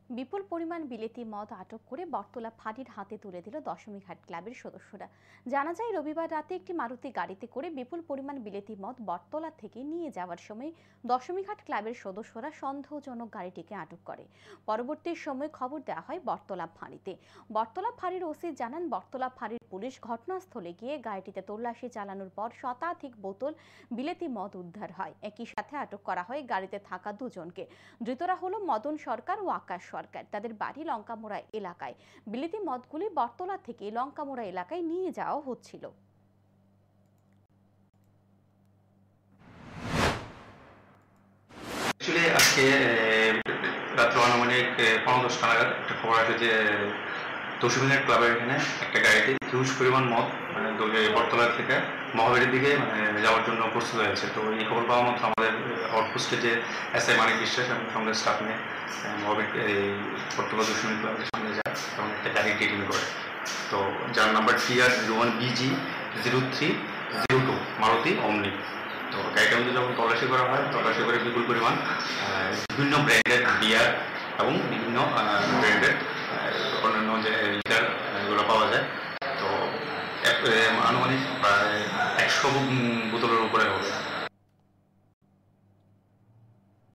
বিপুল পরিমাণ বিলেতি মদ আটক করে বটতলা ফাঁড়ির হাতে তুলে দিল দশমীঘাট ক্লাবের সদস্যরা। জানা যায়, রবিবার রাতে একটি মারুতি গাড়িতে করে বিপুল পরিমাণ বিলেতি মদ বটতলা থেকে নিয়ে যাওয়ার সময় দশমীঘাট ক্লাবের সদস্যরা সন্দেহজনক গাড়িটিকে আটক করে। পরবর্তী সময় খবর দেওয়া হয় বটতলা ফাঁড়িতে। বটতলা ফাঁড়ির ওসি জানান, বটতলা ফাঁড়ির পুলিশ ঘটনাস্থলে গিয়ে গাড়িটিতে তল্লাশি চালানোর পর শতাধিক বোতল বিলেতি মদ উদ্ধার হয়। একই সাথে আটক করা হয় গাড়িতে থাকা দুজনকে। ধৃতরা হলো মদন সরকার ও আকাশ সরকার। তাদের বাড়ি লঙ্কামোড়া এলাকায়। বিলেতি মদগুলি বটতলা থেকে লঙ্কামোড়া এলাকায় নিয়ে যাওয়া হচ্ছিল। আজকে রাত্র আনুমানিক ৫:১০ নাগাদ একটা খবর আছে যে দশমীঘাট ক্লাবের এখানে একটা গাড়িতে হিউজ পরিমাণ মদ বটতলা থেকে মহাবাড়ির দিকে যাওয়ার জন্য প্রস্তুত হয়েছে। তো এই খবর পাওয়া মাত্র আমাদের আউটপোস্টে যে SI মানিক বিশ্বাস এবং সঙ্গে স্টাফ নিয়ে মহাবাড়ি এই বটতলা দশমী ক্লাবের সামনে যায় এবং একটা গাড়ি টেকিং করে। তো যার নাম্বার TR01BG0302 মারুতি অমনি। তো গাড়িটার মধ্যে যখন তল্লাশি করা হয়, তল্লাশি করে বিপুল পরিমাণ বিভিন্ন ব্র্যান্ডের বিয়ার এবং বিভিন্ন ব্র্যান্ডের অন্যান্য যে লিটার এগুলো পাওয়া যায়। তো আনুমানিক প্রায় 100 বোতলের উপরে